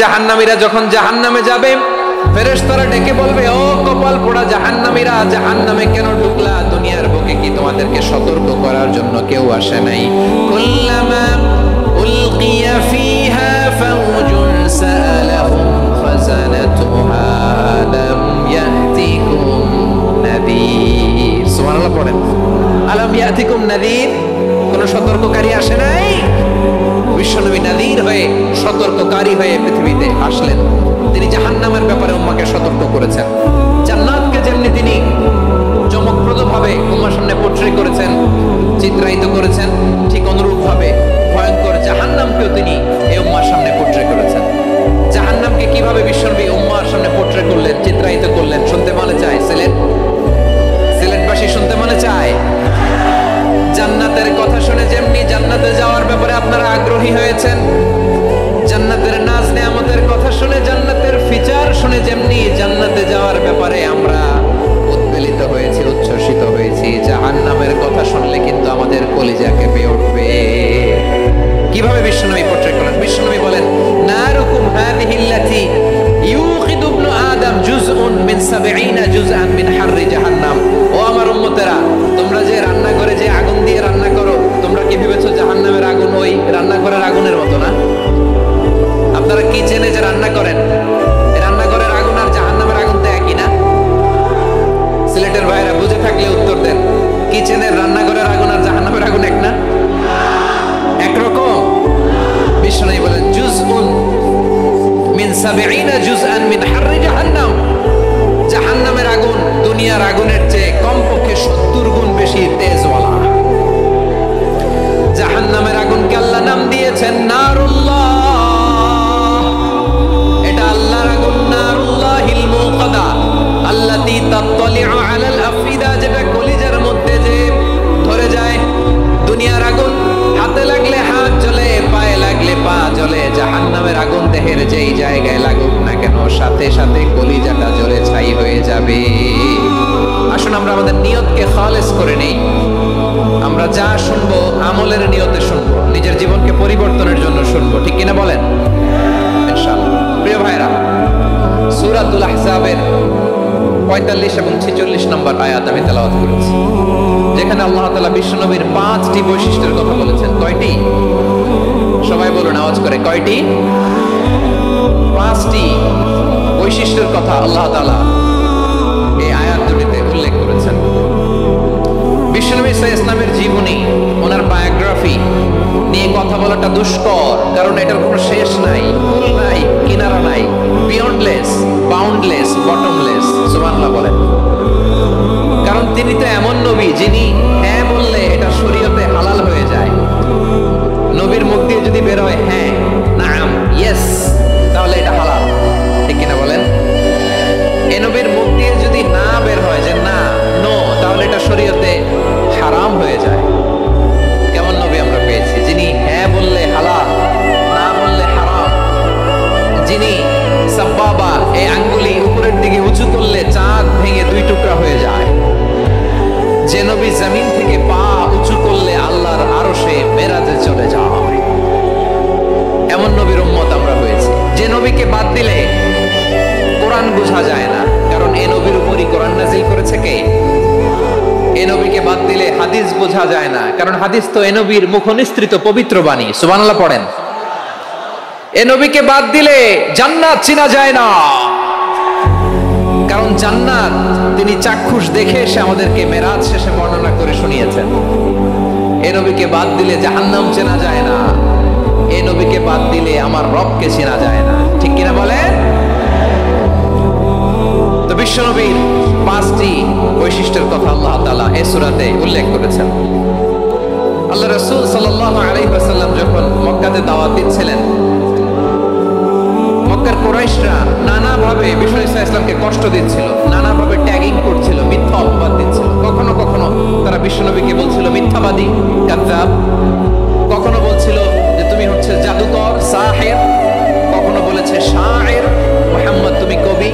জাহান্নামীরা যখন জাহান্নামে যাবে, ফেরেশতারা ডেকে বলবে, ও কপাল পোড়া জাহান্নামীরা, জাহান্নামে কেন ঢুকলা? দুনিয়ার বুকে কি তোমাদেরকে সতর্ক করার জন্য কেউ আসে নাই? কুল্লামা উলকিয়া ফিহা ফাওজুন সালাহুম ফাযানাতুহা আলাম ইয়াতিকুম নাযীর। সুবহানাল্লাহ পড়েন। আলাম ইয়াতিকুম নাযীর, কোন সতর্ককারী আসে নাই? বিশ্বনবী নাযীর হয়ে, সতর্ককারী হয়ে পৃথিবীতে আসলেন। তিনি জাহান্নামের ব্যাপারে উম্মাহকে সতর্ক করেছেন। জান্নাতকে যেমনি তিনি চমকপ্রদভাবে উম্মার সামনে পোট্রে করেছেন, চিত্রায়িত করেছেন, ঠিক অনুরূপভাবে ভয়ঙ্কর জাহান্নামকেও তিনি এই উম্মার সামনে পোট্রে করেছেন। জাহান্নামকে কিভাবে বিশ্বনবী উম্মার সামনে পোট্রে করলেন, চিত্রায়িত করলেন, শুনতে মনে চায়? সিলেটবাসী শুনতে মনে চায়? জান্নাতের কথা শুনে যেমনি জান্নাতে যাওয়ার ব্যাপারে আপনারা আগ্রহী হয়েছেন, জান্নাতের নাজ নেয়ামতের কথা শুনে, জান্নাতের ফিচার শুনে যেমনি জান্নাতে যাওয়ার ব্যাপারে আমরা উদ্বেলিত হয়েছি, উচ্ছ্বসিত হয়েছি, জাহান্নামের কথা শুনলে কিন্তু আমাদের কলিজা কেঁপে উঠবে। কিভাবে বিশ্বনবী পোট্রেট করেন? বিশ্বনবী বলেন, নারুকুম হাযিহিল্লাতী ইউকিদু ইবনু আদম জুজউন মিন ৭০ জুজআন মিন হাররি জাহান্নাম। ও আমার উম্মতেরা, তোমরা যে রান্নাঘরে যে আগুন দিয়ে রান্না করো, তোমরা কি ভেবেছো জাহান্নামের আগুন ওই রান্নাঘরের আগুনের মতো না? আপনারা কিচেনে যে রান্না করেন, রান্নাঘরের আগুন আর জাহান্নামের আগুন তো একই না? সিলেটের ভাইরা বুঝে থাকলে উত্তর দেন। কিচেনের রান্নাঘরের আগুন আর জাহান্নামের আগুন এক না? একরকম? বিশ্বনবী বলেন, জুজউন মিন ৭০ জুজআন মিন হাররি জাহান্নাম। জাহান্নামের আগুন দুনিয়ার আগুনের চেয়ে কমপক্ষে ৭০ গুণ বেশি তেজওয়ালা। জাহান্নামের আগুনকে আল্লাহ নাম দিয়েছেন নারুল্লাহ। এটা আল্লাহর আগুন, নারুল্লাহিল মুকাদা আল্লাতী তাত্তালিউ আলাল আফিদা, যেটা কলিজার মধ্যে যে ধরে যায়। দুনিয়ার আগুন হাতে লাগলে হাত জ্বলে, পায়ে লাগলে পা জ্বলে। জাহান্নামের আগুন দেহের যেই জায়গায় লাগুক না কেন, সাথে সাথে কলিজাটা জ্বলে ছাই হয়ে যাবে। আসুন আমরা আমাদের নিয়তকে খালেস করে নেই। আমরা যা শুনবো আমলের নিয়তে শুনবো, নিজের জীবনকে পরিবর্তনের জন্য শুনবো, ঠিক কিনা বলেন? ইনশাআল্লাহ। প্রিয় ভাইরা, সূরাতুল আহজাবের ৪৫ এবং ৪৬ নম্বর আয়াত আমি তেলাওয়াত করেছি, যেখানে আল্লাহ তাআলা বিশ্বনবীর ৫টি বৈশিষ্ট্যের কথা বলেছেন। কয়টি? সবাই বলুন আওয়াজ করে, কয়টি? ৫টি বৈশিষ্ট্যের কথা আল্লাহ তাআলা এই আয়াত দুটিতে উল্লেখ করেছেন। বিশ্বনবী সাল্লাল্লাহু আলাইহি ওয়াসাল্লামের জীবনী, ওনার বায়োগ্রাফি নিয়ে কথা বলাটা দুষ্কর, কারণ এটার কোনো শেষ নাই, কুল নাই, কিনারা নাই, বিয়ন্ডলেস, বাউন্ডলেস, বটমলেস। সুবহানাল্লাহ বলেন। কারণ তিনি তো এমন নবী যিনি হ্যাঁ বললে এটা শরীয়তে হালাল হয়ে যায়। নবীর মুখ দিয়ে যদি বের হয় হ্যাঁ, নাম, ইয়েস, তাহলে এটা হালাল, ঠিক কিনা বলেন? এ নবীর মুখ দিয়ে যদি না বের হয় যে না, নো, তাহলে এটা শরীয়তে হারাম হয়ে যায়। কেমন নবী আমরা পেয়েছি, যিনি হ্যাঁ বললে হালাল, না বললে হারাম, যিনি সাব্বাবা, এই আঙ্গুলি উপরের দিকে উঁচু করলে চাঁদ ভেঙে 2 টুকরা হয়ে যায়, যে নবী জমিন থেকে পা উঁচু করলে আল্লাহর আরশে মেরাজে চলে যায়। এমন নবীর উম্মত আমরা হয়েছি। যে নবীকে বাদ দিলে কোরআন বোঝা যায় না, কারণ এই নবীর উপরই কোরআন নাযিল করেছে কে? এই নবীকে বাদ দিলে হাদিস বোঝা যায় না, কারণ হাদিস তো এই নবীর মুখনিসৃত পবিত্র বাণী। সুবহানাল্লাহ পড়েন। এই নবীকে বাদ দিলে জান্নাত চিনা যায় না, কারণ জান্নাত তিনি চাক্ষুষ দেখে এসে আমাদেরকে মেরাজ শেষে বর্ণনা করে শুনিয়েছেন। এই নবীকে বাদ দিলে জাহান্নাম চেনা যায় না, এই নবীকে বাদ দিলে আমার রবকে চেনা যায় না, ঠিক কিনা বলেন? তো বিশ্বনবীর 5টি বৈশিষ্ট্যের কথা আল্লাহ তাআলা এই সূরাতে উল্লেখ করেছেন। আল্লাহ রাসূল সাল্লাল্লাহু আলাইহি ওয়াসাল্লাম যখন মক্কাতে দাওয়াত দিচ্ছিলেন, মক্কার কুরাইশরা নানাভাবে বিষ্ণু ইসা ইসলামকে কষ্ট দিচ্ছিল, নানাভাবে ট্যাগিং করছিল, মিথ্যা অপবাদ দিচ্ছিল। কখনো কখনো তারা বিশ্বনবীকে বলছিল মিথ্যাবাদী, কাযযাব। কখনো বলছিল যে তুমি হচ্ছে জাদুকর, সাহির। কখনো বলেছে শায়ের, মুহাম্মদ তুমি কবি।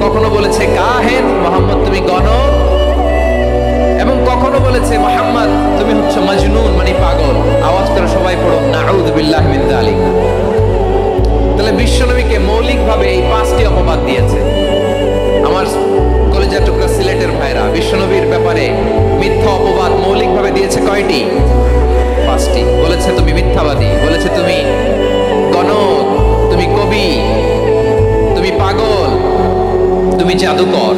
কখনো বলেছে কাহেন, মুহাম্মদ তুমি গণক। এবং কখনো বলেছে মুহাম্মদ তুমি হচ্ছে মজনুন, মানে পাগল। আওয়াজ করে সবাই পড়ুন, নাউযু বিল্লাহি মিন যালিক। তাহলে বিশ্বনবীকে মৌলিকভাবে এই 5টি অপবাদ দিয়েছে। আমার কলেজের টুকরা সিলেটের ভাইরা, বিশ্বনবীর ব্যাপারে মিথ্যা অপবাদ মৌলিকভাবে দিয়েছে কয়টি? 5টি। বলেছে তুমি মিথ্যাবাদী, বলেছে তুমি গণক, তুমি কবি, তুমি পাগল, তুমি জাদুকর।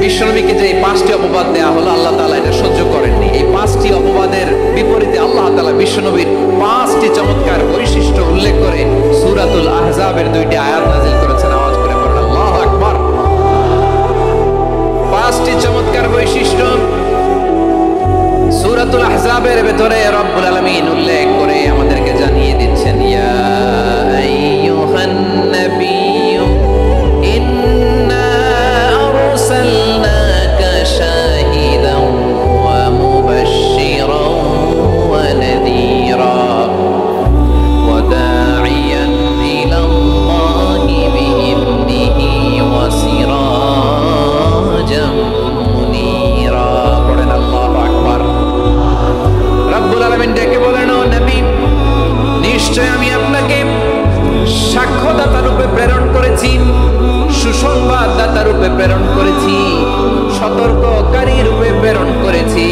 বিশ্বনবীকে যে এই 5টি অপবাদ দেয়া হলো, আল্লাহ তাআলা এটা সহ্য করেননি। এই 5টি অপবাদের বিপরীতে আল্লাহ তাআলা বিশ্বনবীর 5টি চমৎকার বৈশিষ্ট্য উল্লেখ করে সূরাতুল আহজাবের 2টি আয়াত নাযিল করেছেন। আওয়াজ করে বলেন আল্লাহু আকবার। 5টি চমৎকার বৈশিষ্ট্য সূরাতুল আহজাবের ভেতরে রব্বুল আলামিন উল্লেখ করে আমাদেরকে জানিয়ে দিচ্ছেন, ইয়া আইয়ুহান নাবিয়্যু ইন্না আরসালনাকা শাহিদাও ওয়া মুবাশশিরাও ওয়া নাযীরা ওয়া দা'iয়ান ইলাল্লাহি বিইذনিহি ওয়া সিরাজাম মুনীরা। পড়েন আল্লাহু আকবার। রব্বুল আলামিন ডেকে বলেন, ও নবী, নিশ্চয় আমি আপনাকে সাক্ষ্যদাতা রূপে প্রেরণ করেছি, সুসংবাদদাতা রূপে প্রেরণ করেছি, সতর্ককারী রূপে প্রেরণ করেছি,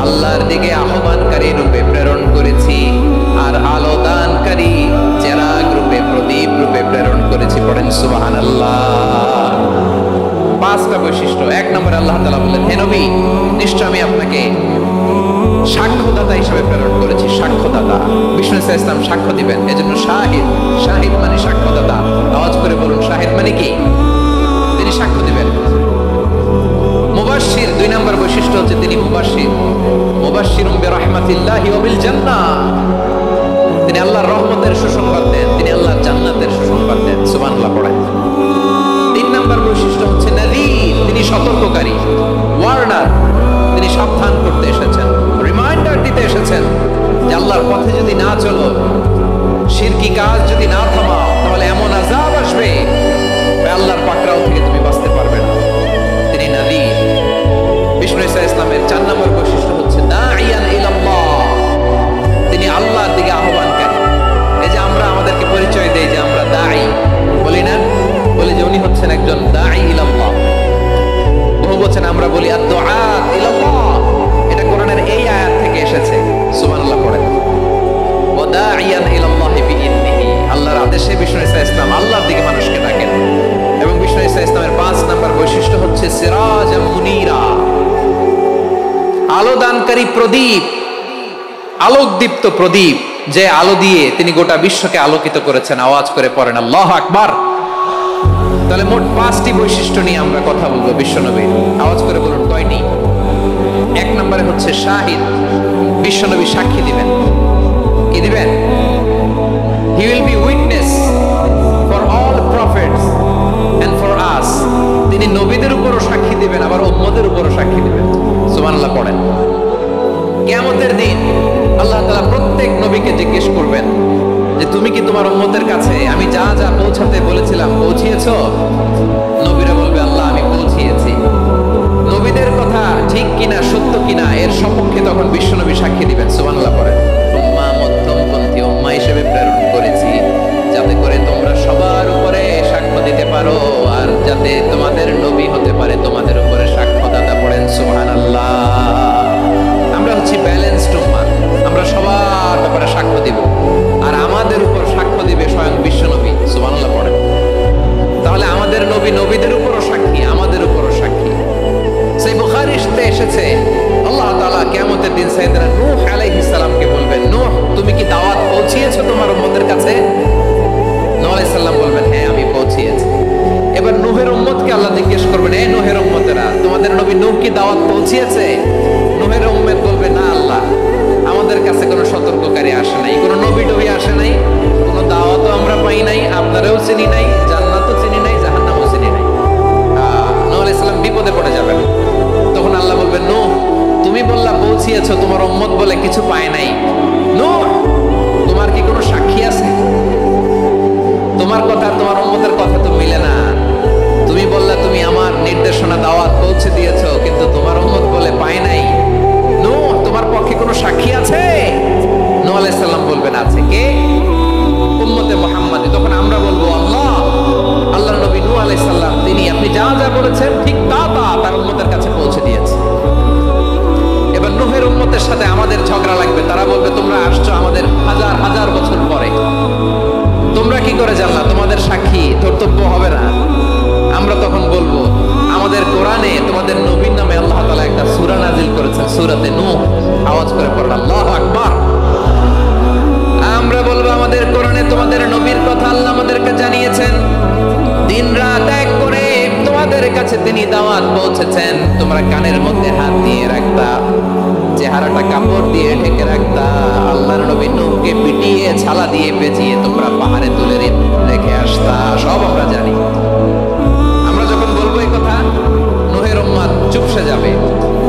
আল্লাহর দিকে আহ্বানকারী রূপে প্রেরণ করেছি, আর আলো দানকারী চেরাগ রূপে, প্রদীপ রূপে প্রেরণ করেছি। পড়েন সুবহানাল্লাহ। 5টা বৈশিষ্ট্য। 1 নম্বরে আল্লাহ তাআলা বললেন, হে নবী, নিশ্চয় আমি আপনাকে সাক্ষ্যদাতা হিসেবে প্রেরণ করেছি। সাক্ষ্যদাতা, বিষ্ণু সাল্লাল্লাহু আলাইহি ওয়াসাল্লাম সাক্ষ্য দিবেন, এজন্য শাহিদ। শাহিদ মানে সাক্ষ্যদাতা। আওয়াজ করে বলুন, শাহিদ মানে কি? তিনি সাক্ষ্য দিবেন। মুবাশশির, 2 নম্বর বৈশিষ্ট্য হচ্ছে তিনি মুবাশশির। মুবাশশিরুম বিরাহমাতিল্লাহি ওয়া বিল জান্নাহ। তিনি আল্লাহর রহমতের সুসংবাদ দেন, তিনি আল্লাহর জান্নাতের সুসংবাদ দেন। সুবহানাল্লাহ পড়েন। 3 নম্বর বৈশিষ্ট্য হচ্ছে নাযীর, তিনি সতর্ককারী, ওয়ার্নার। তিনি সাবধান করতে এসেছেন, রিমাইন্ডার দিতে এসেছেন যে আল্লাহর পথে যদি না চলো, শিরকি কাজ যদি না থামাও, তাহলে এমন আযাব আসবে আল্লাহর পাকড়াও থেকে তুমি বাঁচতে পারবে না। তিনি নাযীর। বিষ্ণু ঈসা ইসলামের 4 নম্বর বৈশিষ্ট্য হচ্ছে দাঈয়ান ইলাল্লাহ, তিনি আল্লাহর দিকে আহ্বানকারী। এই যে আমরা আমাদেরকে পরিচয় দেই যে আমরা দাঈ, বলি না? বলি যে উনি হচ্ছেন একজন দাঈ ইলাল্লাহ। বহু বচন আমরা বলি আদ-দুআত ইলাল্লাহ। এটা কোরআনের এই আয়াত থেকে এসেছে। সুবহানাল্লাহ পড়েন। ওয়া দাঈয়ান ইলাল্লাহি বিইذনিহি, আল্লাহর আদেশে বিষ্ণু ঈসা ইসলাম আল্লাহর দিকে মানুষকে ডাকেন। এবং বিষ্ণু ঈসা ইসলামের 5 নম্বর বৈশিষ্ট্য হচ্ছে সিরাজাম মুনীরা, আলো দানকারী প্রদীপ, আলোকদীপ্ত প্রদীপ, যে আলো দিয়ে তিনি গোটা বিশ্বকে আলোকিত করেছেন। আওয়াজ করে পড়েন আল্লাহু আকবার। তাহলে মোট 5টি বৈশিষ্ট্য নিয়ে আমরা কথা বলবো বিশ্বনবীর। আওয়াজ করে বলুন কয়টি? 1 নম্বরে হচ্ছে শাহিদ, বিশ্বনবী সাক্ষী দিবেন। কি দিবেন? He will be witness for all prophets and for us. তিনি নবীদের উপরও সাক্ষী দিবেন, আবার উম্মতের উপরও সাক্ষী দিবেন। সুবহানাল্লাহ পড়েন। কিয়ামতের দিন আল্লাহ তাআলা প্রত্যেক নবীকে জিজ্ঞেস করবেন যে তুমি কি তোমার উম্মতের কাছে আমি যা যা পৌঁছাতে বলেছিলাম পৌঁছিয়েছো? নবীরা বলবে আল্লাহ আমি পৌঁছিয়েছি। নবীদের কথা ঠিক কিনা, সত্য কিনা, এর সপক্ষে তখন বিশ্বনবী সাক্ষী দিবেন। সুবহানাল্লাহ পড়েন। উম্মাহ মধ্যমপন্থী উম্মাহ হিসেবে প্রেরণ করেছি, যাতে করে তোমরা সবার উপরে সাক্ষ্য দিতে পারো, আর যাতে তোমাদের নবী হতে পারে তোমাদের উপরে সাক্ষ্যদাতা। পড়েন সুবহানাল্লাহ। আমরা হচ্ছি ব্যালেন্সড উম্মাহ, আমরা সবার ব্যাপারে সাক্ষ্য দিব, আর আমাদের উপর সাক্ষ্য দিবে স্বয়ং বিশ্বনবী। সুবহানাল্লাহ পড়েন। তাহলে আমাদের নবী নবীদের উপরও সাক্ষী, আমাদের উপরও সাক্ষী। সেই বুখারীতে এসেছে আল্লাহ তাআলা কিয়ামতের দিন সাইয়েদনা নূহ আলাইহিস সালামকে বলবেন, নূহ তুমি কি দাওয়াত পৌঁছিয়েছো তোমার উম্মতের কাছে? নূহ আলাইহিস সালাম বলবেন হ্যাঁ আমি পৌঁছিয়েছি। এবার নূহের উম্মতকে আল্লাহ জিজ্ঞেস করবেন, এই নূহের উম্মতেরা তোমাদের নবী নূহ কি দাওয়াত পৌঁছিয়েছে? নূহের উম্মত বলবে না আল্লাহ, আমাদের কাছে কোনো সতর্ককারী আসে নাই, কোনো নবী টবি আসে নাই, কোনো দাওয়াতও আমরা পাই নাই, আপনারাও চিনি নাই, জান্নাতও চিনি নাই, জাহান্নামও চিনি নাই। নূহ আলাইহিস সালাম বিপদে পড়ে যাবেন। তখন আল্লাহ বলবেন নূহ তুমি বললা পৌঁছিয়েছো, তোমার উম্মত বলে কিছু পায় নাই। নূহ তোমার কি কোনো সাক্ষী আছে? তোমার কথা তোমার উম্মতের কথা তো মিলে না। তুমি বললা তুমি আমার নির্দেশনা দাওয়াত পৌঁছে দিয়েছো, কিন্তু তোমার উম্মত বলে পায় নাই। নূহ তোমার পক্ষে কোনো সাক্ষী আছে? নূহ আলাইহিস সালাম বলবেন আছে। কে? উম্মতে মুহাম্মদ কর্তব্য হবে না? আমরা তখন বলবো আমাদের কোরআনে তোমাদের নবীর নামে আল্লাহ তাআলা একটা সূরা নাযিল করেছেন, সূরাতে নূহ। আওয়াজ করে পড়ুন আল্লাহু আকবার। আমরা বলবো আমাদের কোরআনে তোমাদের নবীর কথা আল্লাহ আমাদেরকে জানিয়েছেন, দিন রাত এক করে তোমাদের কাছে তিনি দাওয়াত পৌঁছেছেন। তোমরা কানের মধ্যে হাত দিয়ে রাখতা, চেহারাটা কাপড় দিয়ে ঢেকে রাখতা, আল্লাহর নবী নূহকে পিটিয়ে ছালা দিয়ে পেঁচিয়ে তোমরা পাহাড়ে তুলে রেখে আসতা। সব আমরা জানি। আমরা যখন বলবো এই কথা, নূহের উম্মত চুপসে যাবে।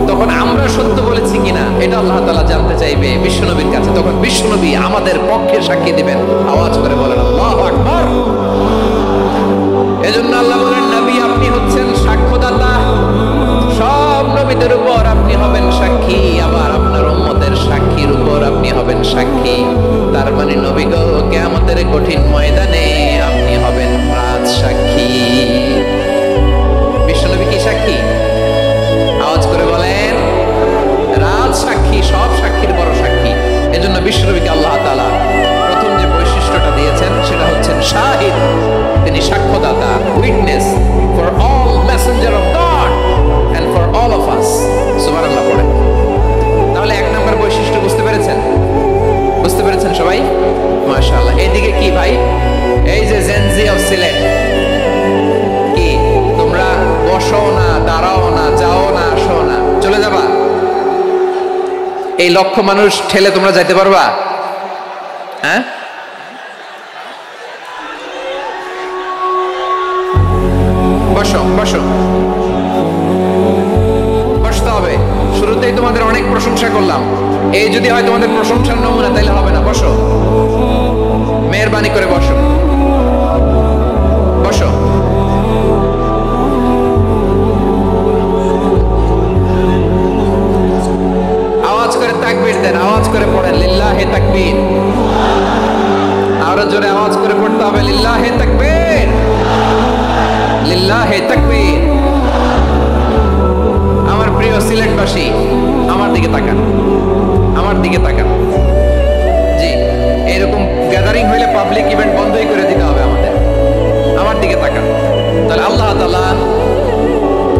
তখন আমরা সত্য বলেছি কিনা এটা আল্লাহ তাআলা জানতে চাইবে বিশ্বনবীর কাছে। তখন বিশ্বনবী আমাদের পক্ষে সাক্ষী দিবেন। আওয়াজ করে বলেন আল্লাহু আকবার। এজন্য আল্লাহ বলেন, নবী আপনি হচ্ছেন সাক্ষ্যদাতা, সব নবীদের উপর আপনি হবেন সাক্ষী, আবার আপনার উম্মতের সাক্ষীর উপর আপনি হবেন সাক্ষী। তার মানে নবী গো, কিয়ামতের কঠিন ময়দানে আপনি হবেন রাজ সাক্ষী। বিশ্বনবী কি সাক্ষী? আওয়াজ করে বলেন রাজ সাক্ষী, সব সাক্ষীর বড় সাক্ষী। এজন্য বিশ্বনবীকে আল্লাহ তাআলা প্রথম যে বৈশিষ্ট্যটা দিয়েছেন সেটা হচ্ছেন শাহিদ। তিনি সাক্ষ্যদাতা, witness for all messenger of God and for all of us. সুবহানাল্লাহ পড়েন। তাহলে এক নম্বর বৈশিষ্ট্য বুঝতে পেরেছেন? বুঝতে পেরেছেন সবাই? মাশাআল্লাহ। এদিকে কি ভাই, এই যে জেনজি অফ সিলেট, কি তোমরা বসো না, দাঁড়াও না, যাও না, আসো না, চলে যাবা? এই লক্ষ মানুষ ঠেলে তোমরা যাইতে পারবা? হ্যাঁ, বসো বসো, বসতে হবে। শুরুতেই তোমাদের অনেক প্রশংসা করলাম, এই যদি হয় তোমাদের প্রশংসার নমুনা তাইলে হবে না। বসো, মেহেরবানি করে বসো, বসো। আওয়াজ করে তাকবীর দেন, আওয়াজ করে পড়েন লিল্লাহি তাকবীর। আরো জোরে আওয়াজ করে পড়তে হবে লিল্লাহি তাকবীর, লিল্লাহি তাকবীর। আমার প্রিয় সিলেটবাসী, আমার দিকে তাকান, আমার দিকে তাকান। জি, এরকম গ্যাদারিং হইলে পাবলিক ইভেন্ট বন্ধই করে দিতে হবে আমাদের। আমার দিকে তাকান। তাহলে আল্লাহ তাআলা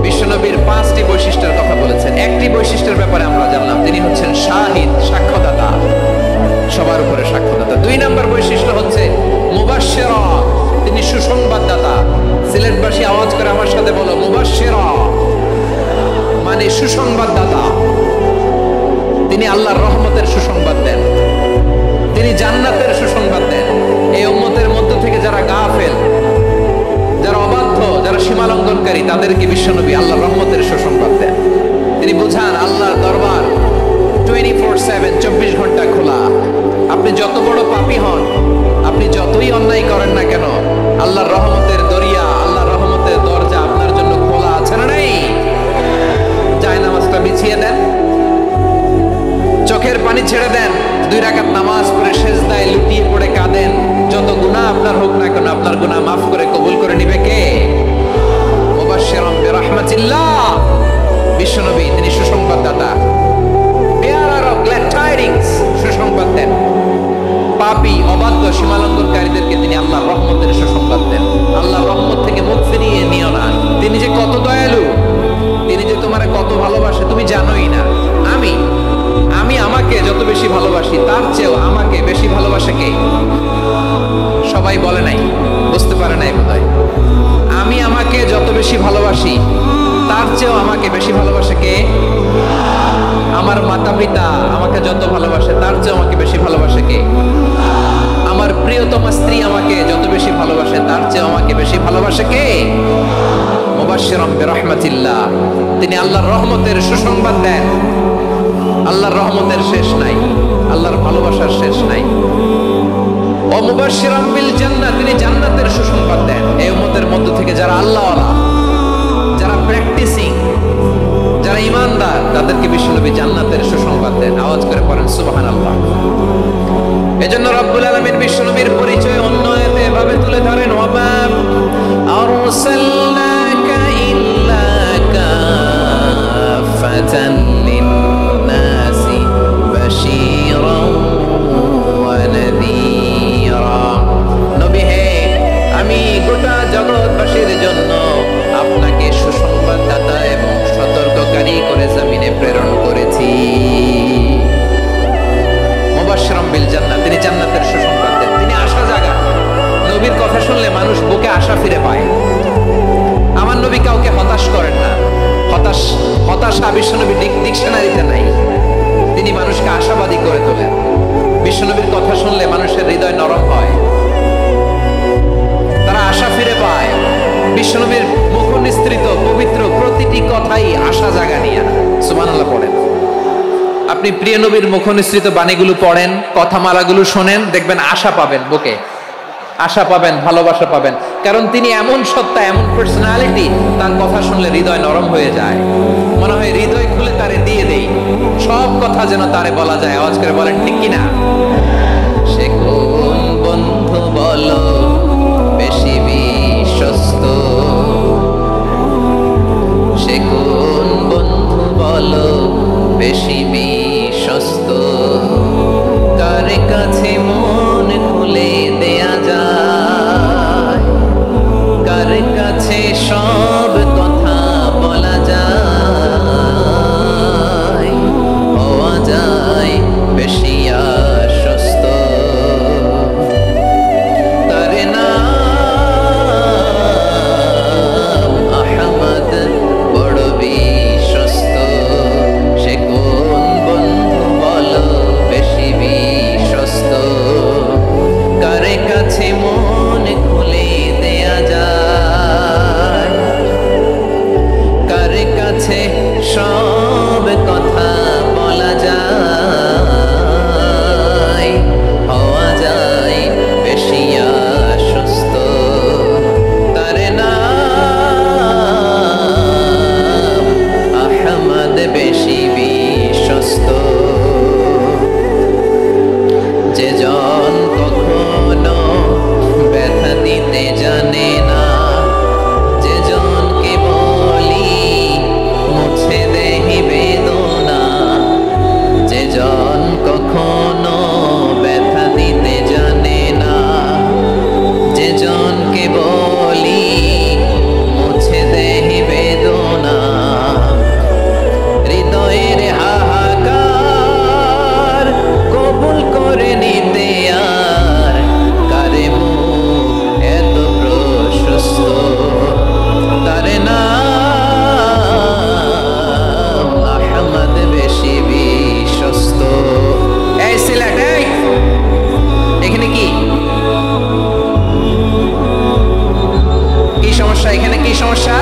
বিশ্বনবীর 5টি বৈশিষ্ট্যের কথা বলেছেন। একটি বৈশিষ্ট্যের ব্যাপারে আমরা জানলাম, তিনি হচ্ছেন শাহিদ, সাক্ষ্যদাতা, সবার উপরে সাক্ষ্যদাতা। 2 নম্বর বৈশিষ্ট্য হচ্ছে মুবাশশিরা, তিনি সুসংবাদদাতা। সিলেটবাসী আওয়াজ করে আমার সাথে বলো মুবাশশিরা, মানে সুসংবাদদাতা। তিনি আল্লাহর রহমতের সুসংবাদ দেন, তিনি জান্নাতের সুসংবাদ দেন। এই উম্মতের মধ্য থেকে যারা গাফেল, যারা অবাধ্য, যারা সীমালঙ্ঘনকারী, তাদেরকে বিশ্বনবী আল্লাহর রহমতের সুসংবাদ দেন। তিনি বুঝান আল্লাহর দরবার 24/7, 24 ঘন্টা খোলা। আপনি যত বড় পাপী হন, আপনি যতই অন্যায় করেন না কেন, আল্লাহর রহমতের দরিয়া, আল্লাহর রহমতের দরজা আপনার জন্য খোলা আছে না নেই? জায়নামাজটা বিছিয়ে দেন, চোখের পানি ছেড়ে দেন, 2 রাকাত নামাজ পড়ে সেজদায় লুটিয়ে পড়ে কাঁদেন। যত গুনাহ আপনার হোক না কেন, আপনার গুনাহ মাফ করে কবুল করে নিবে কে? মুবাশশিরাম বিরাহমাতিল্লাহ। বিশ্বনবী তিনি সুসংবাদদাতা, বেয়ারার অফ গ্ল্যাড টাইডিংস, সুসংবাদ দেন। পাপী, অবাধ্য, সীমালঙ্ঘনকারীদেরকে তিনি আল্লাহর রহমতের সুসংবাদ দেন। আল্লাহর রহমত থেকে মুখ ফিরিয়ে নিও না। তিনি যে কত দয়ালু, তিনি যে তোমারে কত ভালোবাসে তুমি জানোই না। আমি আমাকে যত বেশি ভালোবাসি, তার চেয়েও আমাকে বেশি ভালোবাসে কে? সবাই বলে নাই, বুঝতে পারে নাই বোধহয়। আমি আমাকে যত বেশি ভালোবাসি, তার চেয়েও আমাকে বেশি ভালোবাসে কে? আমার মাতা পিতা আমাকে যত ভালোবাসে, তার চেয়েও আমাকে বেশি ভালোবাসে কে? আমার প্রিয়তমা স্ত্রী আমাকে যত বেশি ভালোবাসে, তার চেয়েও আমাকে বেশি ভালোবাসে কে? মুবাশশিরাম বিরাহমাতিল্লাহ, তিনি আল্লাহর রহমতের সুসংবাদ দেন। আল্লাহর রহমতের শেষ নাই, আল্লাহর ভালোবাসার শেষ নাই। ও মুবাশশিরাম বিল জান্নাহ, তিনি জান্নাতের সুসংবাদ দেন। এই উম্মতের মধ্য থেকে যারা আল্লাহওয়ালা, যারা প্র্যাকটিসিং, যারা ঈমানদার, তাদেরকে বিশ্বনবী জান্নাতের সুসংবাদ দেন। আওয়াজ করে পড়েন সুবহানাল্লাহ। এজন্য রব্বুল আলামিন বিশ্বনবীর পরিচয় অন্য আয়াতে এভাবে তুলে ধরেন, ওয়ামা আরসালনাকা ইল্লা কাফাতান লিন-নাসি বাশীরান ওয়া নাযীরা। নবী হে, আমি গোটা শুনলে মানুষ বুকে আশা ফিরে পায়। আমার নবী কাউকে হতাশ করেন না। হতাশা বিশ্বনবী ডিকশনারিতে নাই। তিনি মানুষকে আশাবাদী করে তোলেন। বিশ্বনবীর কথা শুনলে মানুষের হৃদয় নরম হয়, তারা আশা ফিরে পায়। বিশ্বনবীর মুখ নিঃসৃত পবিত্র প্রতিটি কথাই আশা জাগানিয়া। সুবহানাল্লাহ পড়েন। আপনি প্রিয় নবীর মুখ নিঃসৃত বাণীগুলো পড়েন, কথামালাগুলো শোনেন, দেখবেন আশা পাবেন, বুকে আশা পাবেন, ভালোবাসা পাবেন। কারণ তিনি এমন সত্তা, এমন পার্সোনালিটি, তার কথা শুনলে হৃদয় নরম হয়ে যায়। মনে হয় হৃদয় খুলে তারে দিয়ে দেই, সব কথা যেন তারে বলা যায়। আওয়াজ করে বলেন ঠিক কিনা? সে কোন বন্ধু বলো বেশি বিশ্বস্ত, সে কোন বন্ধু বলো বেশি বিশ্বস্ত, কার কাছে মন খুলে দেয়া যায়, কার কাছে সব কথা বলা যায়, হওয়া যায় বেশি আশ্বস্ত। তার নাম আহমদ, বড় বিশ্বস্ত। সে কোন বন্ধু বলো বেশি বিশ্বস্ত, কার কাছে মন খুলে দেয়া যায়, কার কাছে সব কথা বলা যায়, হওয়া যায় বেশি আশ্বস্ত। তার নাম আহমদ, বেশি বিশ্বস্ত। যে জন কখনো ব্যথা দিতে জানে না, যে জনকে বলি মুছে দেহি বেদনা, যে জন কখনো ব্যথা দিতে জানে না, যে জনকে বলি মুছে দেহি বেদনা, হৃদয়ের হাহাকার কবুল করে নিতে আর কারে মুখ এত প্রশস্ত। তার নাম আহমদ, বেশি বিশ্বস্ত। এই সিলেট, এই এখানে কি কি সমস্যা? এখানে কি সমস্যা?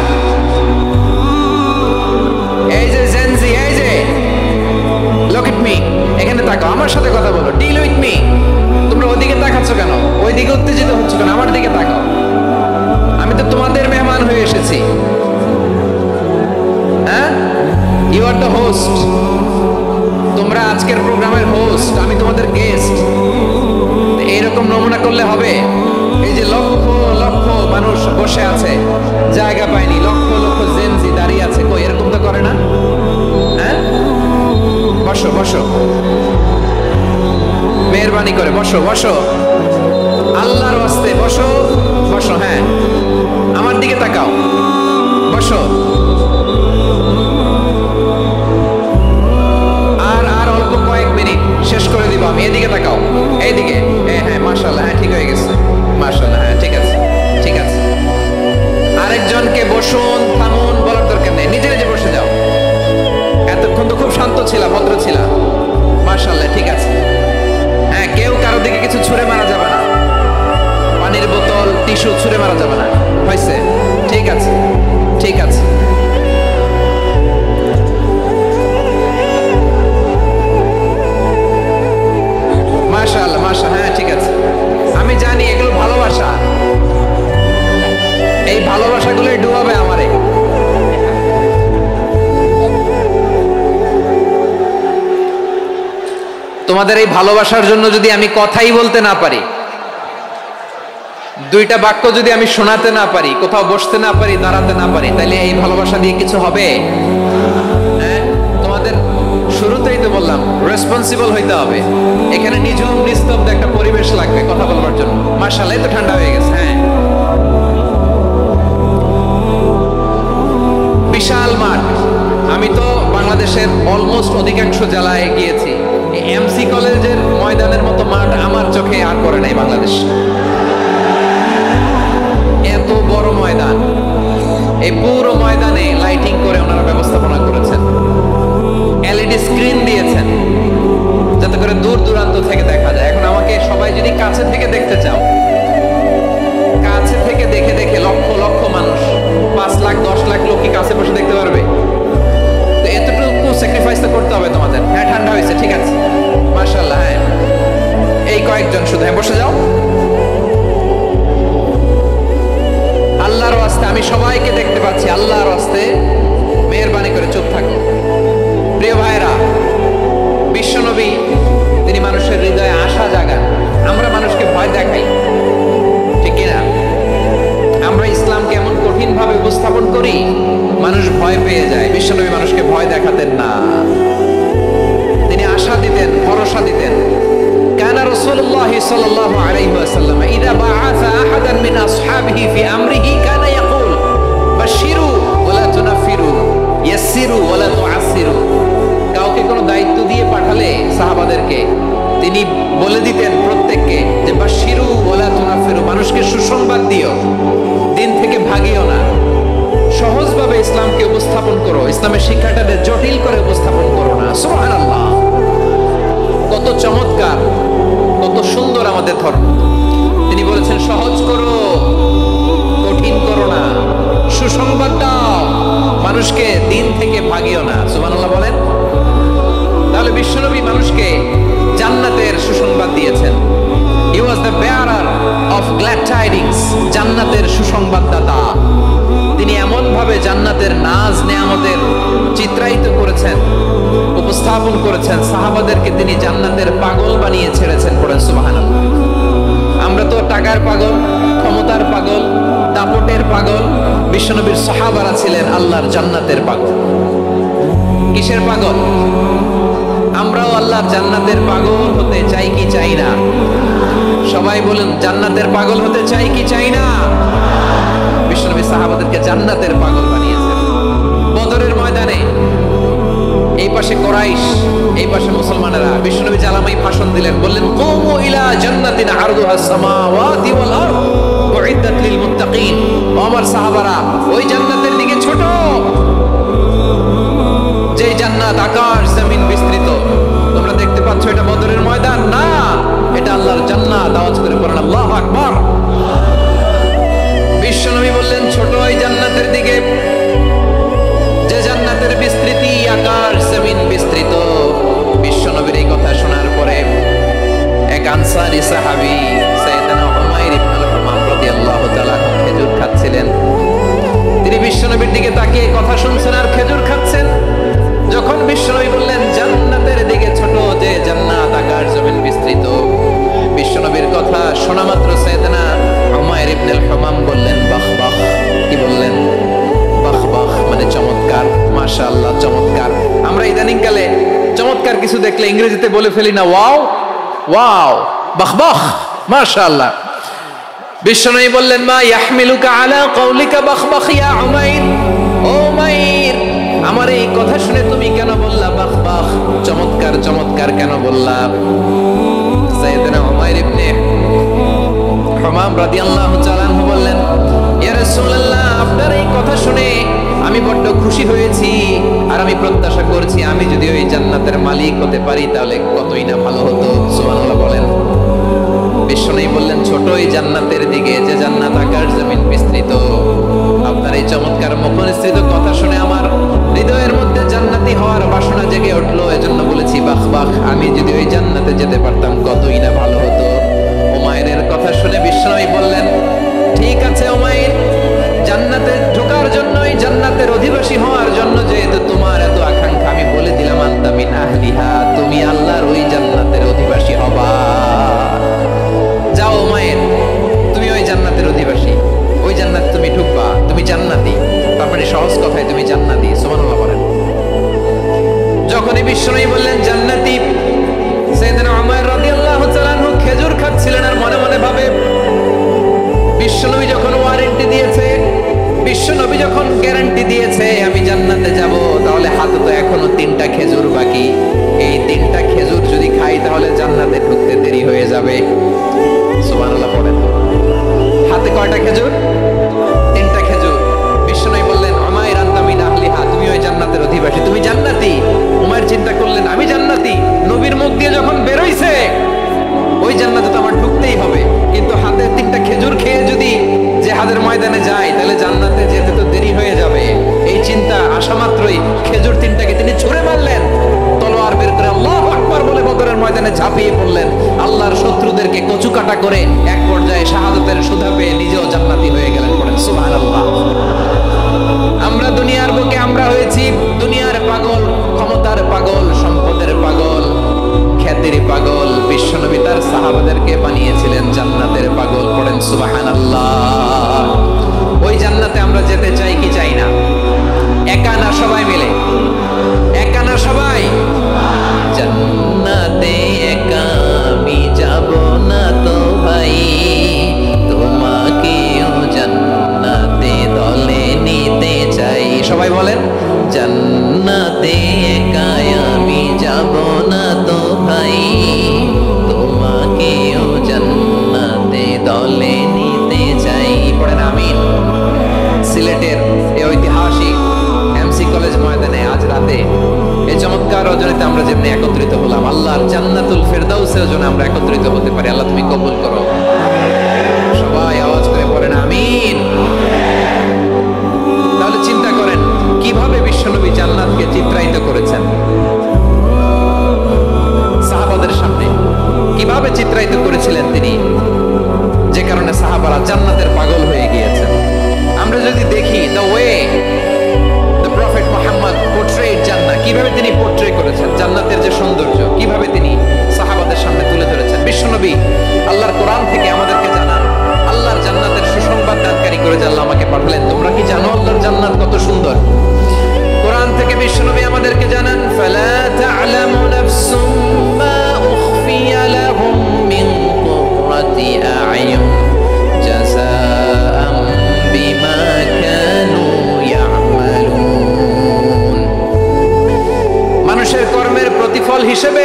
এই যে জেনজি, এই যে লুক এট মি, এখানে তাকাও, আমার সাথে কথা বলো, ডিল উইথ মি। তোমরা ওইদিকে তাকাচ্ছ কেন? ওইদিকে উত্তেজিত হচ্ছ কেন? আমার দিকে তাকাও। আমি তো তোমাদের মেহমান হয়ে এসেছি। হ্যাঁ, ইউ আর দ্য হোস্ট। তোমরা আজকের প্রোগ্রামের হোস্ট, আমি তোমাদের গেস্ট। এইরকম নমুনা করলে হবে? এই যে লক্ষ লক্ষ মানুষ বসে আছে, জায়গা পায়নি, লক্ষ লক্ষ জেনজি দাঁড়িয়ে আছে, কই এরকম তো করে না? হ্যাঁ, বসো বসো, মেহরবানি করে বসো বসো, আল্লাহর ওয়াস্তে বসো বসো। হ্যাঁ, আমার দিকে তাকাও, বসো। আর আর অল্প কয়েক মিনিট, শেষ করে দিব আমি। এদিকে তাকাও, এইদিকে। হ্যাঁ, মাশাআল্লাহ, হ্যাঁ ঠিক হয়ে গেছে, মাশাআল্লাহ, হ্যাঁ ঠিক আছে, ঠিক আছে। আরেকজনকে বসুন, থামুন বলার দরকার নেই, নিজে নিজে বসে যাও। এতক্ষণ তো খুব শান্ত ছিলা, ভদ্র ছিলা, মাশাআল্লাহ, ঠিক আছে। হ্যাঁ, কেউ কারো দিকে কিছু ছুঁড়ে মারা যাবে না, পানির বোতল, টিস্যু ছুঁড়ে মারা যাবে না, হয়েছে? ঠিক আছে, ঠিক আছে। মাশাআল্লাহ, মাশাআল্লাহ, হ্যাঁ ঠিক আছে। আমি জানি এগুলো ভালোবাসা, এই ভালোবাসাগুলোই ডুবাবে আমারে। তোমাদের এই ভালোবাসার জন্য যদি আমি কথাই বলতে না পারি, দুইটা বাক্য যদি আমি শোনাতে না পারি, কোথাও বসতে না পারি, দাঁড়াতে না পারি, তাহলে এই ভালোবাসা দিয়ে কিছু হবে? হ্যাঁ, তোমাদের শুরুতেই তো বললাম রেসপন্সিবল হইতে হবে। এখানে নিঝুম নিস্তব্ধ একটা পরিবেশ লাগবে কথা বলবার জন্য। মাশাআল্লাহ, তো ঠান্ডা হয়ে গেছে। হ্যাঁ, বিশাল মাঠ। আমি তো বাংলাদেশের অলমোস্ট অধিকাংশ জেলায় গিয়েছি। এমসি কলেজের ময়দানের মতো মাঠ আমার চোখে আর পড়ে নাই বাংলাদেশ। এই পুরো ময়দানে লাইটিং করে ওনারা ব্যবস্থাপনা করেছেন, এলইডি স্ক্রিন দিয়েছেন যাতে করে দূর দূরান্ত থেকে দেখা যায়। এখন আমাকে সবাই যদি কাছে থেকে দেখতে চাও, কাছে থেকে দেখে দেখে লক্ষ লক্ষ মানুষ, 5 লাখ 10 লাখ লোক কি কাছে বসে দেখতে পারবে? তো এতটুকু স্যাক্রিফাইস তো করতে হবে তোমাদের। হ্যাঁ, ঠান্ডা হয়েছে, ঠিক আছে, মাশাআল্লাহ। হ্যাঁ, এই কয়েকজন শুধু, হ্যাঁ বসে যাও। আল্লাহর ওয়াস্তে আমি সবাইকে দেখতে পাচ্ছি, আল্লাহর ওয়াস্তে মেহেরবানি করে চুপ থাকো। প্রিয় ভাইরা, বিশ্বনবী তিনি মানুষের হৃদয়ে আশা জাগান। আমরা মানুষকে ভয় দেখাই, ঠিক কিনা? আমরা ইসলামকে এমন কঠিন ভাবে উপস্থাপন করি, মানুষ ভয় পেয়ে যায়। বিশ্বনবী মানুষকে ভয় দেখাতেন না, তিনি আশা দিতেন, ভরসা দিতেন। কানা রাসূলুল্লাহ সাল্লাল্লাহু আলাইহি ওয়াসাল্লাম ইযা বাআসা আহাদান মিন আসহাবিহি ফি আমরিহি কানা ইয়াকুল বাশশিরু ওয়া লা তুনাফিরু ইয়াসসিরু ওয়া লা তুআসসিরু। কাউকে কোনো দায়িত্ব দিয়ে পাঠালে সাহাবাদেরকে তিনি বলে দিতেন প্রত্যেককে যে বাশশিরু ওয়া লা তুনাফিরু, মানুষকে সুসংবাদ দিও, দিন থেকে ভাগিও না। সহজভাবে ইসলামকে উপস্থাপন করো, ইসলামের শিক্ষাটাকে জটিল করে উপস্থাপন করো না। সুবহানাল্লাহ, কত চমৎকার, কত সুন্দর আমাদের ধর্ম। তিনি বলেছেন সহজ করো, কঠিন করো না, সুসংবাদ দাও, মানুষকে দিন থেকে ভাগিও না। সুবহানাল্লাহ বলেন। তাহলে বিশ্বনবী মানুষকে জান্নাতের সুসংবাদ দিয়েছেন। He was the bearer of glad tidings, জান্নাতের সুসংবাদদাতা। তিনি এমন ভাবে জান্নাতের নাজ নেয়ামতের চিত্রায়িত করেছেন, উপস্থাপন করেছেন, সাহাবাদেরকে তিনি জান্নাতের পাগল বানিয়ে ছেড়েছেন। পড়েন সুবহানাল্লাহ। আমরা তো টাকার পাগল, ক্ষমতার পাগল, দাপটের পাগল। বিশ্বনবীর সাহাবারা ছিলেন আল্লাহর জান্নাতের পাগল। কিসের পাগল? আমরাও আল্লাহর জান্নাতের পাগল হতে চাই কি চাই না? সবাই বলেন, জান্নাতের পাগল হতে চাই কি চাই না? বিশ্বনবী সাহাবাদেরকে জান্নাতের পাগল বানিয়েছেন। বদরের ময়দানে এই পাশে কুরাইশ, এই পাশে মুসলমানেরা। বিশ্বনবী জালামাই ভাষণ দিলেন, বললেন কুমু ইলা জান্নাতিন আরদুহাস সামাওয়াতি ওয়াল আরদ উইদ্দাত লিল মুত্তাকিন। ও আমার সাহাবারা, ওই জান্নাতের দিকে ছোট, যে জান্নাত আকাশ জমিন বিস্তৃত। তোমরা দেখতে পাচ্ছ এটা বদরের ময়দান না, এটা আল্লাহর জান্নাত। আওয়াজ করে পড়েন আল্লাহু আকবার। বিশ্বনবী বললেন ছোট ওই জান্নাতের দিকে, যে জান্নাতের বিস্তৃতি আকাশ জমিন বিস্তৃত। বিশ্বনবীর এই কথা শোনার পরে এক আনসারী সাহাবী সাইয়েদনা উমাইর ইবনে হুমাম রাদিয়াল্লাহু তাআলা খেজুর খাচ্ছিলেন। তিনি বিশ্বনবীর দিকে তাকিয়ে কথা শুনছেন আর খেজুর খাচ্ছেন। যখন বিশ্বনবী বললেন জান্নাতের দিকে ছোট, যে জান্নাত আকাশ জমিন বিস্তৃত, বিশ্বনবীর কথা শোনা মাত্র সাইয়েদনা উমাইর ইবনে হুমাম বললেন বাহ বাহ। কি বললেন? বাহ বাহ, মানে চমৎকার, মাশাআল্লাহ, চমৎকার। আমরা ইদানিং কালে চমৎকার কিছু দেখলে ইংরেজিতে বলে ফেলি না ওয়াও ওয়াও, বাহ বাহ, মাশাআল্লাহ। বিশ্বনবী বললেন মা ইয়াহমিলুকা আলা কওলিকা বাহ বাহ ইয়া উমাইর। ও উমাইর, আমার এই কথা শুনে তুমি কেন বললা বাহ বাহ, চমৎকার চমৎকার কেন বললা? সাইয়েদনা উমাইর ইবনে হুমাম রাদিয়াল্লাহু তাআলা আনহু বললেন ইয়া রাসূলুল্লাহ, আপনার এই কথা শুনে আমি বড্ড খুশি হয়েছি, আর আমি প্রত্যাশা করছি আমি যদি ওই জান্নাতের মালিক হতে পারি তাহলে কতই না ভালো হতো। সুবহানাল্লাহ বলেন। বিশ্বনবী বললেন ছোট ওই জান্নাতের দিকে, যে জান্নাত আকাশ জমিন বিস্তৃত। আপনার এই চমৎকার মুখনিসৃত কথা শুনে আমার হৃদয়ের মধ্যে জান্নাতি হওয়ার বাসনা জেগে উঠলো, এজন্য বলেছি বাহ বাহ, আমি যদি ওই জান্নাতে যেতে পারতাম কতই না ভালো হতো। উমাইরের কথা শুনে বিশ্বনবী বললেন ঠিক আছে উমাইর, জান্নাতে ঢোকার জন্য, এই জান্নাতের অধিবাসী হওয়ার জন্য যেহেতু তোমার এত আকাঙ্ক্ষা, আমি বলে দিলাম আনতা মিন আহলিহা, তুমি আল্লাহর ওই জান্নাতের অধিবাসী হবা। যাও উমাইর, তুমি ওই জান্নাতের অধিবাসী, ওই জান্নাত তুমি ঢুকবা, তুমি জান্নাতি। তারপরে সহজ কথায় তুমি জান্নাতি। সুবহানাল্লাহ বলেন। যখনই বিশ্বনবী বললেন জান্নাতি, সাইয়েদনা উমাইর রাদিয়াল্লাহু তাআলা আনহু খেজুর খাচ্ছিলেন আর মনে মনে ভাবে বিশ্বনবী যখন ওয়ারেন্টি দিয়েছে, বিশ্বনবী যখন গ্যারান্টি দিয়েছে আমি জান্নাতে যাব, তাহলে হাতে তো এখনো 3টা খেজুর বাকি। এই 3টা খেজুর যদি খাই তাহলে জান্নাতে ঢুকতে দেরি হয়ে যাবে। সুবহানাল্লাহ বলেন। হাতে কয়টা খেজুর? 3টা খেজুর। বিশ্বনবী বললেন ময়দানে যাই তাহলে জান্নাতে যেতে তো দেরি হয়ে যাবে, এই চিন্তা আসা মাত্রই খেজুর তিনটাকে তিনি ছুঁড়ে মারলেন, তলোয়ার বের করে আল্লাহু আকবার বলে বদরের ময়দানে ঝাঁপিয়ে পড়লেন। আল্লাহর শত্রুদেরকে কচুকাটা করে এক পর্যায়ে শাহাদাতের সুধা পেয়ে নিজেও জান্নাতি হয়ে গেলেন। পড়েন সুবহানাল্লাহ। আমরা দুনিয়ার বুকে আমরা হয়েছি দুনিয়ার পাগল, ক্ষমতার পাগল, সম্পদের পাগল, খ্যাতির পাগল। বিশ্বনবী তার সাহাবাদেরকে বানিয়েছিলেন জান্নাতের পাগল। পড়েন সুবহানাল্লাহ। ওই জান্নাতে আমরা যেতে চাই কি চাই না? একা না সবাই মিলে? একা না সবাই? জান্নাতে একা আমি যাব না তো ভাই, তোমাকেও জান্নাতে দলে নিতে চাই। সবাই বলেন, জান্নাতে একা আমি যাব না তো ভাই, তোমাকেও জান্নাতে দলে নিতে চাই। পড়েন আমিন। সিলেটের এই ঐতিহাসিক এমসি কলেজ ময়দানে আজ রাতে এই চমৎকার রজনীতে আমরা যেমনি একত্রিত হলাম, আল্লাহর জান্নাতুল ফেরদাউসের জন্য আমরা একত্রিত হতে পারি। আল্লাহ তুমি কবুল করো। সবাই আওয়াজ করে পড়েন আমিন। তাহলে চিন্তা করেন কিভাবে বিশ্বনবী জান্নাতকে চিত্রায়িত করেছেন সাহাবাদের সামনে, কিভাবে চিত্রায়িত করেছিলেন তিনি, যে কারণে সাহাবারা জান্নাতের পাগল হয়ে গিয়েছেন। আমরা যদি দেখি the way the prophet Muhammad portrait জান্নাত, কিভাবে তিনি পোর্ট্রে করেছেন জান্নাতের যে সৌন্দর্য, কিভাবে তিনি সাহাবাদের সামনে তুলে ধরেছেন। বিশ্বনবী আল্লাহর কোরআন থেকে আমাদেরকে জানান আল্লাহর জান্নাতের সুসংবাদ দানকারী করে যে আল্লাহ আমাকে পাঠালেন। তোমরা কি জানো আল্লাহর জান্নাত কত সুন্দর? কোরআন থেকে বিশ্বনবী আমাদেরকে জানান, ফালা তা'লামু নাফসুম মা উখফিয়া লাহুম মিন কুররাতি আ'য়ুন জাযাআম বিমা কানু ইয়া'মালুন। মানুষের কর্মের প্রতিফল হিসেবে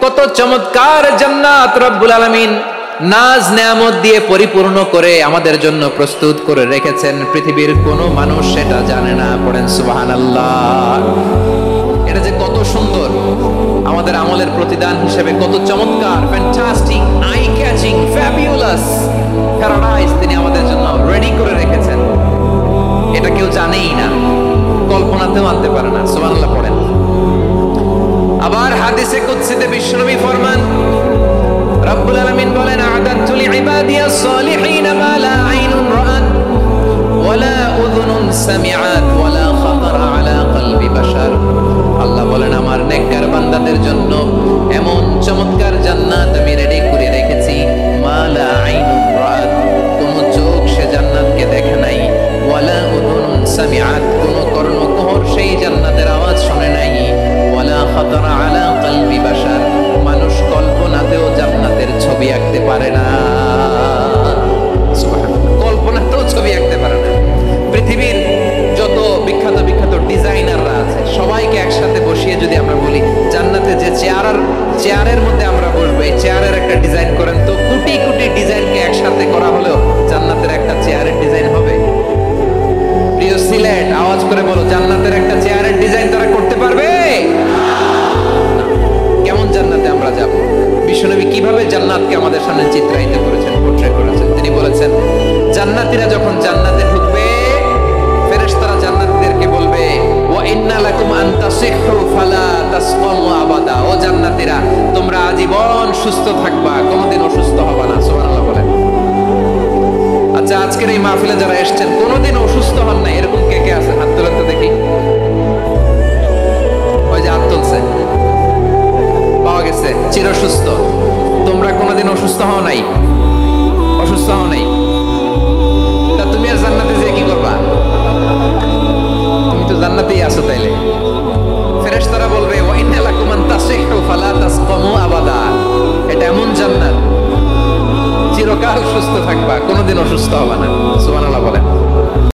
কত চমৎকার জান্নাত রব্বুল আলামিন নাজ নেয়ামত দিয়ে পরিপূর্ণ করে আমাদের জন্য প্রস্তুত করে রেখেছেন। পৃথিবীর কোনো মানুষ সেটা জানে না। পড়েন সুবহানাল্লাহ। এটা যে কত সুন্দর, আমাদের আমলের প্রতিদান হিসেবে কত চমৎকার, fantastic, eye catching, fabulous paradise তিনি আমাদের জন্য রেডি করে রেখেছেন। এটা কেউ জানেই না, কল্পনাতেও আনতে পারে না। সুবহানাল্লাহ পড়েন। আবার হাদিসে কুদসিতে বিশ্বনবী ফরমান, রব্বুল আলামিন বলেন, আ'দাতু লিইবাদিয়াস সালিহিন মা লা আইনুন রাআত ওয়ালা উযুনুন সামিআত ওয়ালা খাতারা আলা কলবি বাশার। আল্লাহ বলেন, আমার নেককার বান্দাদের জন্য এমন চমৎকার জান্নাত আমি রেডি করে রেখেছি, মা লা আইনুন রাআত, কোন চোখ সে জান্নাতকে দেখে নাই, ওয়ালা উযুনুন সামিআত, কোন কর্ণকুহর সেই জান্নাতের আওয়াজ শুনে নাই, ওয়ালা খাতারা আলা কলবি বাশার, মানুষ কল্পনাতেও জান্নাতের ছবি আঁকতে পারে না। কল্পনাতেও ছবি আঁকতে পারে না। পৃথিবীর যত বিখ্যাত বিখ্যাত ডিজাইনাররা আছে সবাইকে একসাথে বসিয়ে যদি আমরা বলি জান্নাতে যে চেয়ারের মধ্যে আমরা বসবো, এই চেয়ারের একটা ডিজাইন করেন তো, কোটি কোটি ডিজাইনকে একসাথে করা হলেও জান্নাতের একটা চেয়ারের ডিজাইন হবে? প্রিয় সিলেট, আওয়াজ করে বলো, জান্নাতের একটা চেয়ারের ডিজাইন তারা করতে পারবে? কেমন জান্নাতে আমরা যাব? বিশ্বনবী কিভাবে জান্নাতকে আমাদের সামনে চিত্রায়িত করেছেন, পোর্ট্রে করেছেন? তিনি বলেছেন, জান্নাতীরা যখন জান্নাতে ঢুকবে, ফেরেশতারা জান্নাতীদেরকে বলবে, ওয়া ইন্না লাকুম আন তাসিহু ফালা তাসকামু আবাদা। ও জান্নাতীরা, তোমরা আজীবন সুস্থ থাকবা, কোনোদিন অসুস্থ হবে না। সুবহানাল্লাহ বলেন। আচ্ছা, আজকের এই মাহফিলে যারা এসেছেন কোনোদিন অসুস্থ হন না, এরকম কে কে আছে? হাত তোলেন তো দেখি। ওই যে হাত তুলছে, পাওয়া গেছে, চির সুস্থ। তোমরা কোনোদিন অসুস্থ হও নাই? অসুস্থ হও নাই? তা তুমি আর জান্নাতে যে কি করবা? তুমি তো জান্নাতেই আছো। তাইলে ফেরেশতারা বলবে, ওয়া ইন্না লাকুম আন তাসিহু ফালা তাসকামু আবাদা। এটা এমন জান্নাত চিরকাল সুস্থ থাকবা, কোনোদিন অসুস্থ হবে না। সুবহানাল্লাহ বলেন।